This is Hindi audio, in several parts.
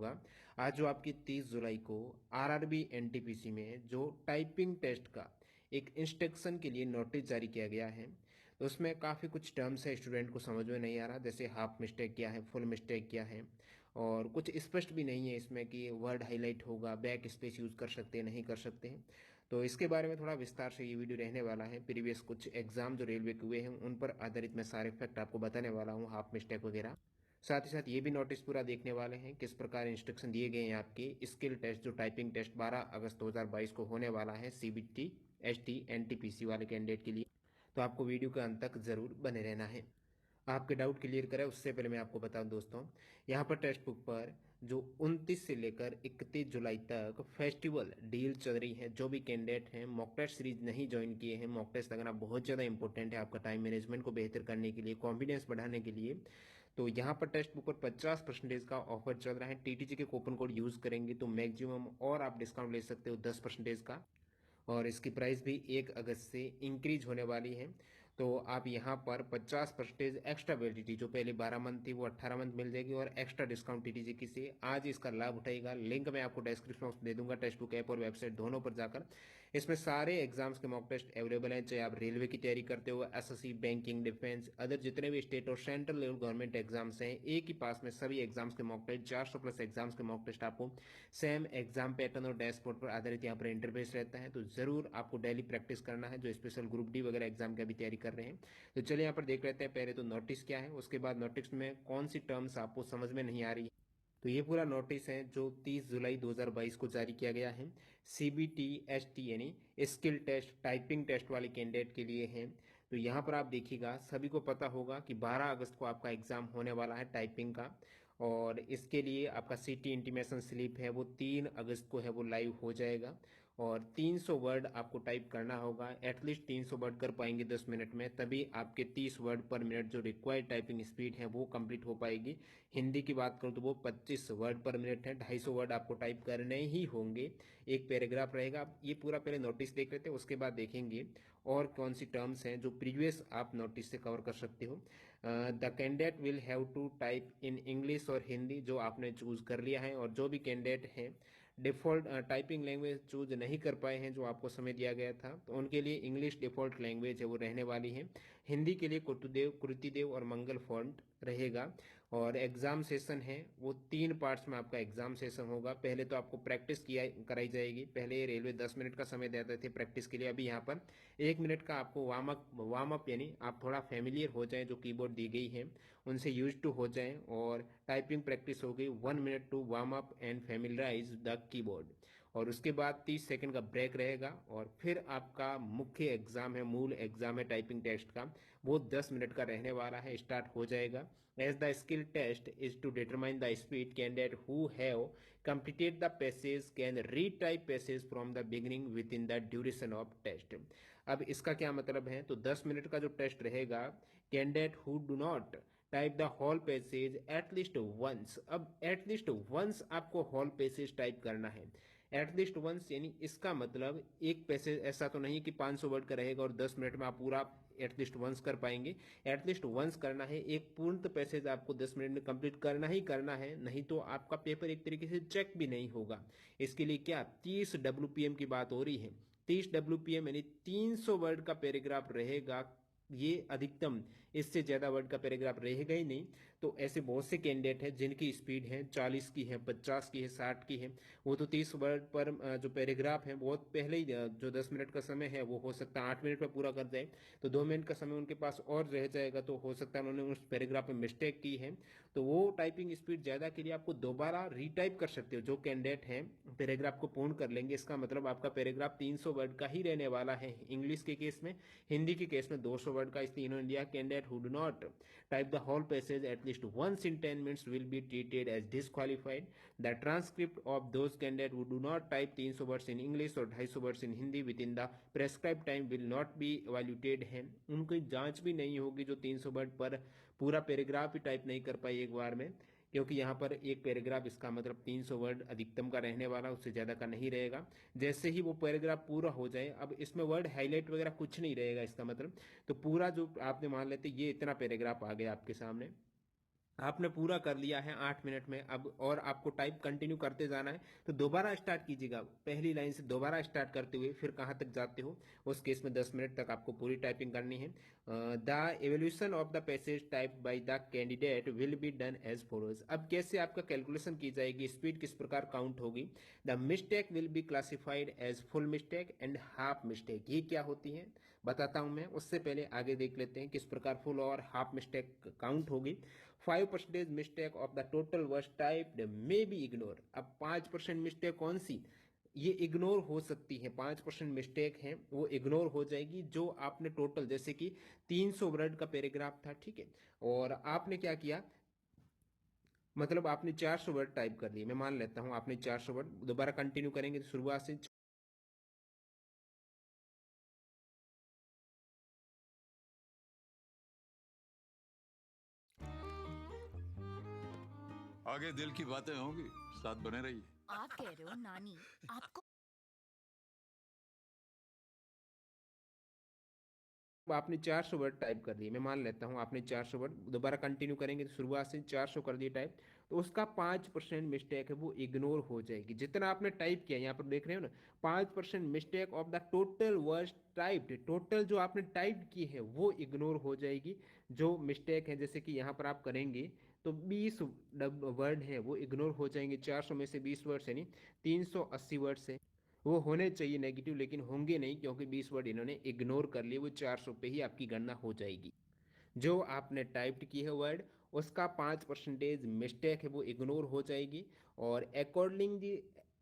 होगा। आज जो आपकी 30 जुलाई को आरआरबी एनटीपीसी में जो टाइपिंग टेस्ट का एक इंस्ट्रक्शन के लिए नोटिस जारी किया गया है, तो उसमें काफ़ी कुछ टर्म्स है स्टूडेंट को समझ में नहीं आ रहा, जैसे हाफ मिस्टेक क्या है, फुल मिस्टेक क्या है, और कुछ स्पष्ट भी नहीं है इसमें कि वर्ड हाईलाइट होगा, बैक स्पेस यूज़ कर सकते हैं नहीं कर सकते हैं। तो इसके बारे में थोड़ा विस्तार से ये वीडियो रहने वाला है। प्रीवियस कुछ एग्जाम जो रेलवे के हुए हैं उन पर आधारित मैं सारे फैक्ट आपको बताने वाला हूँ, हाफ मिस्टेक वगैरह। साथ ही साथ ये भी नोटिस पूरा देखने वाले हैं किस प्रकार इंस्ट्रक्शन दिए गए हैं आपके स्किल टेस्ट जो टाइपिंग टेस्ट 12 अगस्त 2022 को होने वाला है सीबीटी एसटी एनटीपीसी वाले कैंडिडेट के लिए। तो आपको वीडियो के अंत तक जरूर बने रहना है। आपके डाउट क्लियर करें उससे पहले मैं आपको बताऊं दोस्तों, यहाँ पर टेक्स्ट बुक पर जो 29 से लेकर 31 जुलाई तक फेस्टिवल डील चल रही है। जो भी कैंडिडेट हैं मॉक टेस्ट सीरीज नहीं ज्वाइन किए हैं, मॉक टेस्ट लगना बहुत ज़्यादा इंपॉर्टेंट है आपका टाइम मैनेजमेंट को बेहतर करने के लिए, कॉन्फिडेंस बढ़ाने के लिए। तो यहाँ पर टेक्स्ट बुक पर 50% का ऑफर चल रहा है। टीटीजी के कूपन कोड यूज़ करेंगे तो मैक्सिमम और आप डिस्काउंट ले सकते हो 10% का, और इसकी प्राइस भी 1 अगस्त से इंक्रीज होने वाली है। तो आप यहाँ पर 50% एक्स्ट्रा वैलिडिटी जो पहले 12 मंथ थी वो 18 मंथ मिल जाएगी, और एक्स्ट्रा डिस्काउंट टीटीजी की से आज इसका लाभ उठाएगा। लिंक मैं आपको डिस्क्रिप्शन में दे दूंगा, टेक्स्ट बुक ऐप और वेबसाइट दोनों पर जाकर। इसमें सारे एग्जाम्स के मॉक टेस्ट अवेलेबल हैं, चाहे आप रेलवे की तैयारी करते हो, एसएससी, बैंकिंग, डिफेंस, अदर जितने भी स्टेट और सेंट्रल लेवल गवर्नमेंट एग्जाम्स हैं, एक ही पास में सभी एग्जाम्स के मॉक टेस्ट 400+ एग्जाम्स के मॉक टेस्ट आपको सेम एग्जाम पैटर्न और डैशबोर्ड पर आधारित यहाँ पर इंटरफेस रहता है। तो जरूर आपको डेली प्रैक्टिस करना है जो स्पेशल ग्रुप डी वगैरह एग्जाम की भी तैयारी कर रहे हैं। तो चलिए यहाँ पर देख लेते हैं पहले तो नोटिस क्या है, उसके बाद नोटिस में कौन सी टर्म्स आपको समझ में नहीं आ रही। तो ये पूरा नोटिस है जो 30 जुलाई 2022 को जारी किया गया है सीबीटी एसटी यानी स्किल टेस्ट टाइपिंग टेस्ट वाले कैंडिडेट के लिए है। तो यहाँ पर आप देखिएगा, सभी को पता होगा कि 12 अगस्त को आपका एग्जाम होने वाला है टाइपिंग का, और इसके लिए आपका सिटी इंटीमेशन स्लिप है वो 3 अगस्त को है वो लाइव हो जाएगा, और 300 वर्ड आपको टाइप करना होगा। एटलीस्ट 300 वर्ड कर पाएंगे 10 मिनट में, तभी आपके 30 वर्ड पर मिनट जो रिक्वायर्ड टाइपिंग स्पीड है वो कंप्लीट हो पाएगी। हिंदी की बात करूं तो वो 25 वर्ड पर मिनट है, 250 वर्ड आपको टाइप करने ही होंगे। एक पैराग्राफ रहेगा। ये पूरा पहले नोटिस देख लेते हैं, उसके बाद देखेंगे और कौन सी टर्म्स हैं जो प्रीवियस आप नोटिस से कवर कर सकते हो। The candidate will have to type in English और हिंदी जो आपने चूज कर लिया है, और जो भी कैंडिडेट हैं डिफॉल्ट टाइपिंग लैंग्वेज चूज नहीं कर पाए हैं जो आपको समय दिया गया था, तो उनके लिए इंग्लिश डिफॉल्ट लैंग्वेज है वो रहने वाली है। हिंदी के लिए कृतिदेव और मंगल फॉन्ट रहेगा। और एग्जाम सेशन है वो 3 पार्ट्स में आपका एग्जाम सेशन होगा। पहले तो आपको प्रैक्टिस किया कराई जाएगी। पहले रेलवे 10 मिनट का समय देते थे प्रैक्टिस के लिए, अभी यहाँ पर 1 मिनट का आपको वार्म अप यानी आप थोड़ा फेमिलियर हो जाएं जो कीबोर्ड दी गई है उनसे यूज टू हो जाएं, और टाइपिंग प्रैक्टिस हो गई 1 minute to warm up and familiarize the keyboard. और उसके बाद 30 सेकंड का ब्रेक रहेगा, और फिर आपका मुख्य एग्जाम है, मूल एग्जाम है टाइपिंग टेस्ट का, वो 10 मिनट का रहने वाला है, स्टार्ट हो जाएगा। As the skill test is to determine the speed, candidate who have completed the passage can retype passage from the beginning within the duration of test। अब इसका क्या मतलब है, तो 10 मिनट का जो टेस्ट रहेगा, candidate who do not type the whole passage at least once. अब एटलीस्ट वंस आपको होल पैसेज टाइप करना है, एटलीस्ट वंस यानी इसका मतलब एक पैसेज ऐसा तो नहीं कि 500 वर्ड का रहेगा और 10 मिनट में आप पूरा एटलीस्ट वंस कर पाएंगे। एटलीस्ट वंस करना है, एक पूर्ण पैसेज आपको 10 मिनट में कंप्लीट करना ही करना है, नहीं तो आपका पेपर एक तरीके से चेक भी नहीं होगा। इसके लिए क्या 30 WPM की बात हो रही है। 30 WPM यानी 300 वर्ड का पैराग्राफ रहेगा, ये अधिकतम, इससे ज्यादा वर्ड का पैराग्राफ रहेगा ही नहीं। तो ऐसे बहुत से कैंडिडेट हैं जिनकी स्पीड है 40 की है, 50 की है, 60 की है, वो तो 30 वर्ड पर जो पैराग्राफ है बहुत पहले ही जो 10 मिनट का समय है वो हो सकता है 8 मिनट में पूरा कर जाए, तो 2 मिनट का समय उनके पास और रह जाएगा, तो हो सकता है उन्होंने उस पैराग्राफ में मिस्टेक की है। तो वो टाइपिंग स्पीड ज्यादा के लिए आपको दोबारा रीटाइप कर सकते हो। जो कैंडिडेट हैं पैराग्राफ को पूर्ण कर लेंगे, इसका मतलब आपका पैराग्राफ 300 वर्ड का ही रहने वाला है इंग्लिश के केस में। हिंदी के केस में 200 वर्ड का, इसलिए इन्होंने दिया candidate who do not type the whole passage at least once in 10 minutes will be treated as disqualified. The transcript of those candidate who do not type 300 words in English और 250 words in Hindi within the prescribe time will not be evaluated है। उनकी जांच भी नहीं होगी जो 300 वर्ड पर पूरा पैराग्राफ ही टाइप नहीं कर पाई एक बार में, क्योंकि यहाँ पर एक पैराग्राफ इसका मतलब 300 वर्ड अधिकतम का रहने वाला, उससे ज्यादा का नहीं रहेगा। जैसे ही वो पैराग्राफ पूरा हो जाए, अब इसमें वर्ड हाईलाइट वगैरह कुछ नहीं रहेगा इसका मतलब, तो पूरा जो आपने मान लेते ये इतना पैराग्राफ आ गया आपके सामने, आपने पूरा कर लिया है 8 मिनट में अब, और आपको टाइप कंटिन्यू करते जाना है, तो दोबारा स्टार्ट कीजिएगा, पहली लाइन से दोबारा स्टार्ट करते हुए फिर कहाँ तक जाते हो, उस केस में 10 मिनट तक आपको पूरी टाइपिंग करनी है। The evolution of the passage type by the candidate will be done as follows. अब कैसे आपका कैलकुलेशन की जाएगी, स्पीड किस प्रकार काउंट होगी। The mistake will be classified as full mistake and half mistake. ये क्या होती है बताता हूं मैं, उससे पहले आगे देख लेते हैं किस प्रकार फुल और हाफ मिस्टेक काउंट होगी। 5% mistake of the total word type may be ignore. अब 5% मिस्टेक कौन सी, ये इग्नोर हो सकती है, 5% मिस्टेक है वो इग्नोर हो जाएगी, जो आपने टोटल, जैसे कि 300 वर्ड का पैराग्राफ था, ठीक है, और आपने क्या किया, मतलब आपने 400 वर्ड टाइप कर लिए, मैं मान लेता हूं आपने 400 वर्ड, दोबारा कंटिन्यू करेंगे तो शुरुआत से। आगे दिल की बातें होंगी, साथ बने रहिए। आप कह रहे हो नानी आपको। अब आपने 400 वर्ड टाइप कर दिए, मैं मान लेता हूं आपने 400 वर्ड, दोबारा कंटिन्यू करेंगे तो शुरुआत से 400 कर दिए टाइप, तो उसका 5% मिस्टेक है वो इग्नोर हो जाएगी, जितना आपने टाइप किया, यहाँ पर देख रहे हो ना, 5% mistake of the total word typed, total जो आपने टाइप की है वो इग्नोर हो जाएगी, जो मिस्टेक है, जैसे कि यहाँ पर आप करेंगे तो 20 वर्ड है वो इग्नोर हो जाएंगे, 400 में से 20 वर्ड है नहीं, 380 वर्ड है वो होने चाहिए नेगेटिव, लेकिन होंगे नहीं क्योंकि 20 वर्ड इन्होंने इग्नोर कर लिए, वो 400 पे ही आपकी गणना हो जाएगी। जो आपने टाइप्ड की है वर्ड, उसका 5% मिस्टेक है वो इग्नोर हो जाएगी, और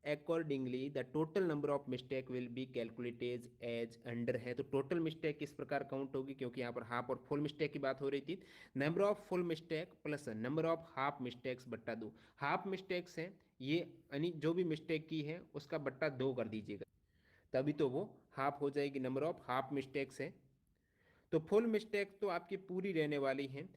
accordingly the total number of mistake will be calculated as under है। तो टोटल मिस्टेक किस प्रकार काउंट होगी, क्योंकि यहाँ पर हाफ और फुल मिस्टेक की बात हो रही थी, number of full mistake plus number of half mistakes बट्टा 2। हाफ मिस्टेक्स हैं ये, यानी जो भी मिस्टेक की है उसका बट्टा 2 कर दीजिएगा, तभी तो वो हाफ हो जाएगी, नंबर ऑफ हाफ मिस्टेक्स है। तो फुल मिस्टेक तो आपकी पूरी रहने वाली हैं।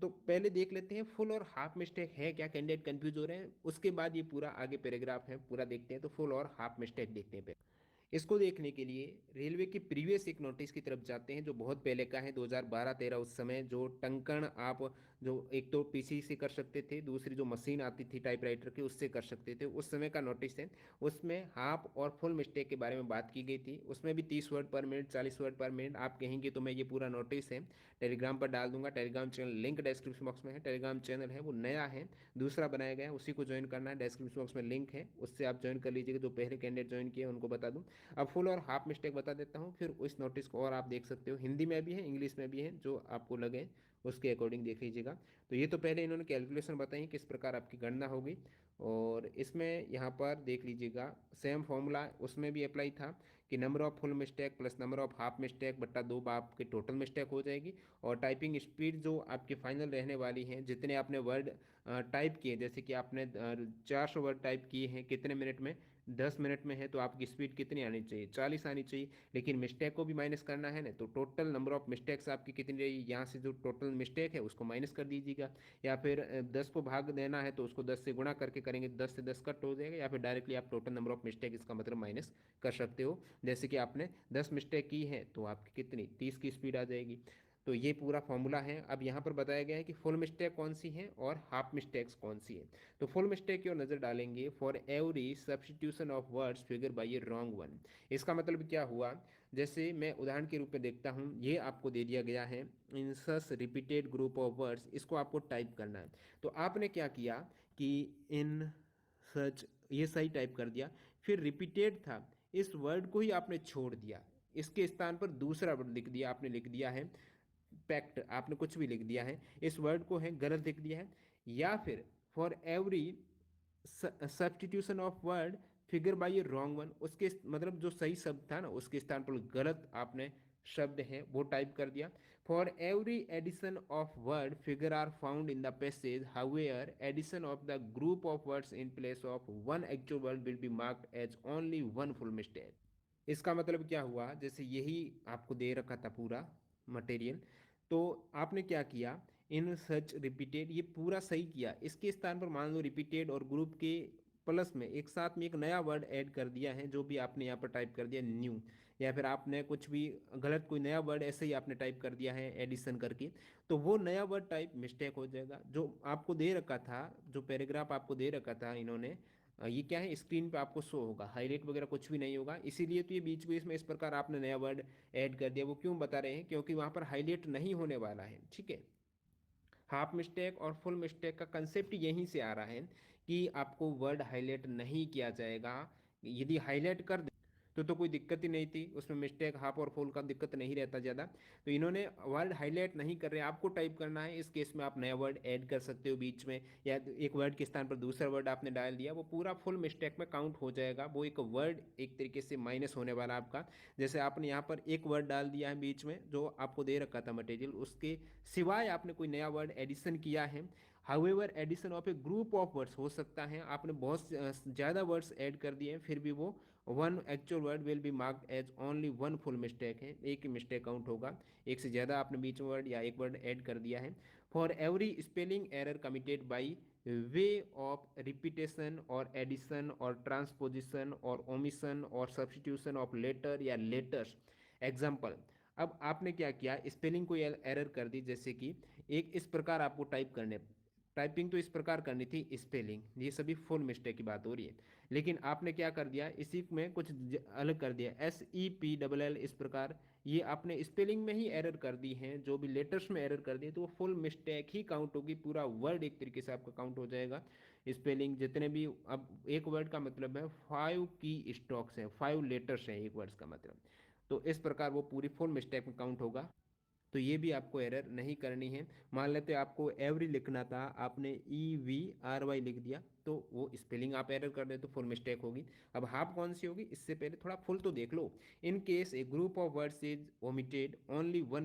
तो पहले देख लेते हैं फुल और हाफ मिस्टेक है क्या, कैंडिडेट कंफ्यूज हो रहे हैं, उसके बाद ये पूरा आगे पैराग्राफ है पूरा देखते हैं। तो फुल और हाफ मिस्टेक देखते हैं पहले। इसको देखने के लिए रेलवे की प्रीवियस एक नोटिस की तरफ जाते हैं, जो बहुत पहले का है, 2012-13, उस समय जो टंकण आप, जो एक तो पीसी से कर सकते थे, दूसरी जो मशीन आती थी टाइपराइटर की उससे कर सकते थे, उस समय का नोटिस है। उसमें हाफ और फुल मिस्टेक के बारे में बात की गई थी, उसमें भी 30 वर्ड पर मिनट, 40 वर्ड पर मिनट आप कहेंगे, तो मैं ये पूरा नोटिस है टेलीग्राम पर डाल दूंगा। Telegram channel link description box में है, टेलीग्राम चैनल है वो नया है, दूसरा बनाया गया है, उसी को ज्वाइन करना है, डिस्क्रिप्शन बॉक्स में लिंक है, उससे आप ज्वाइन कर लीजिएगा। जो पहले कैंडिडेट ज्वाइन किए उनको बता दूँ। अब फुल और हाफ मिस्टेक बता देता हूँ, फिर उस नोटिस को और आप देख सकते हो, हिंदी में भी है इंग्लिश में भी है, जो आपको लगे उसके अकॉर्डिंग देख लीजिएगा। तो ये तो पहले इन्होंने कैलकुलेशन बताई किस प्रकार आपकी गणना होगी, और इसमें यहाँ पर देख लीजिएगा सेम फॉर्मूला उसमें भी अप्लाई था कि number of full mistake plus number of half mistake बट्टा 2 आपकी टोटल मिस्टेक हो जाएगी। और टाइपिंग स्पीड जो आपकी फाइनल रहने वाली है, जितने आपने वर्ड टाइप किए, जैसे कि आपने 400 वर्ड टाइप किए हैं कितने मिनट में, 10 मिनट में है, तो आपकी स्पीड कितनी आनी चाहिए, 40 आनी चाहिए। लेकिन मिस्टेक को भी माइनस करना है ना, तो टोटल नंबर ऑफ मिस्टेक्स आपकी कितनी रहेगी, यहाँ से जो टोटल मिस्टेक है उसको माइनस कर दीजिएगा, या फिर 10 को भाग देना है तो उसको 10 से गुणा करके करेंगे, 10 से 10 कट हो जाएगा, या फिर डायरेक्टली आप टोटल नंबर ऑफ मिस्टेक इसका मतलब माइनस कर सकते हो। जैसे कि आपने 10 मिस्टेक की है तो आपकी कितनी 30 की स्पीड आ जाएगी। तो ये पूरा फॉर्मूला है। अब यहाँ पर बताया गया है कि फुल मिस्टेक कौन सी है और हाफ मिस्टेक्स कौन सी है। तो फुल मिस्टेक की ओर नजर डालेंगे, for every substitution of words figure by A wrong one. इसका मतलब क्या हुआ, जैसे मैं उदाहरण के रूप में देखता हूँ, ये आपको दे दिया गया है इन सच रिपीटेड ग्रुप ऑफ वर्ड्स, इसको आपको टाइप करना है। तो आपने क्या किया कि इन सच, ये सही टाइप कर दिया, फिर रिपीटेड था, इस वर्ड को ही आपने छोड़ दिया, इसके स्थान पर दूसरा वर्ड लिख दिया, आपने लिख दिया है पैक्ट, आपने कुछ भी लिख दिया है, इस वर्ड को है गलत लिख दिया है। या फिर for every substitution of word figure by A wrong one, उसके मतलब जो सही शब्द था ना उसके स्थान पर गलत आपने शब्द है वो टाइप कर दिया। For every addition of word figure are found in the passage, however addition of the group of words in place of one actual word will be marked as only one full mistake. इसका मतलब क्या हुआ, जैसे यही आपको दे रखा था पूरा मटेरियल, तो आपने क्या किया, इन सच रिपीटेड ये पूरा सही किया, इसके स्थान पर मान लो रिपीटेड और ग्रुप के प्लस में एक साथ में एक नया वर्ड ऐड कर दिया है, जो भी आपने यहाँ पर टाइप कर दिया न्यू, या फिर आपने कुछ भी गलत कोई नया वर्ड ऐसे ही आपने टाइप कर दिया है एडिशन करके, तो वो नया वर्ड टाइप मिस्टेक हो जाएगा। जो आपको दे रखा था, जो पैराग्राफ आपको दे रखा था इन्होंने, ये क्या है, स्क्रीन पे आपको शो होगा, हाईलाइट वगैरह कुछ भी नहीं होगा। इसीलिए तो ये बीच बीच में इस प्रकार आपने नया वर्ड ऐड कर दिया। वो क्यों बता रहे हैं, क्योंकि वहाँ पर हाईलाइट नहीं होने वाला है, ठीक है। हाफ मिस्टेक और फुल मिस्टेक का कंसेप्ट यहीं से आ रहा है कि आपको वर्ड हाईलाइट नहीं किया जाएगा। यदि हाईलाइट कर दे तो कोई दिक्कत ही नहीं थी, उसमें मिस्टेक हाफ और फुल का दिक्कत नहीं रहता ज़्यादा। तो इन्होंने वर्ड हाईलाइट नहीं कर रहे हैं, आपको टाइप करना है। इस केस में आप नया वर्ड ऐड कर सकते हो बीच में, या एक वर्ड के स्थान पर दूसरा वर्ड आपने डाल दिया, वो पूरा फुल मिस्टेक में काउंट हो जाएगा। वो एक वर्ड एक तरीके से माइनस होने वाला आपका। जैसे आपने यहाँ पर एक वर्ड डाल दिया है बीच में जो आपको दे रखा था मटेरियल, उसके सिवाय आपने कोई नया वर्ड एडिशन किया है। However addition of a group of words हो सकता है, आपने बहुत ज़्यादा वर्ड्स ऐड कर दिए हैं, फिर भी वो one actual word will be marked as only one full mistake है, एक ही मिस्टेक काउंट होगा। एक से ज़्यादा आपने बीच में वर्ड या एक वर्ड ऐड कर दिया है। For every spelling error committed by way of repetition और एडिशन और ट्रांसपोजिशन और ओमिशन और सब्सटीट्यूशन ऑफ लेटर या लेटर्स। एग्जाम्पल, अब आपने क्या किया, स्पेलिंग को एरर कर दी, जैसे कि एक इस प्रकार आपको टाइपिंग तो इस प्रकार करनी थी, स्पेलिंग, ये सभी फुल मिस्टेक की बात हो रही है। लेकिन आपने क्या कर दिया, इसी में कुछ अलग कर दिया, SEPLL इस प्रकार, ये आपने स्पेलिंग में ही एरर कर दी है, जो भी लेटर्स में एरर कर दी, तो वो फुल मिस्टेक ही काउंट होगी, पूरा वर्ड एक तरीके से आपका काउंट हो जाएगा। स्पेलिंग जितने भी, अब एक वर्ड का मतलब है 5 की स्टॉक्स हैं, 5 लेटर्स हैं एक वर्ड का मतलब, तो इस प्रकार वो पूरी फुल मिस्टेक में काउंट होगा। तो ये भी आपको एरर नहीं करनी है। मान लेते आपको एवरी लिखना था, आपने EVRY लिख दिया, तो वो स्पेलिंग आप एरर कर दे तो फुल मिस्टेक होगी। अब हाफ कौन सी होगी, इससे पहले थोड़ा फुल तो देख लो। In case a group of words is omitted only one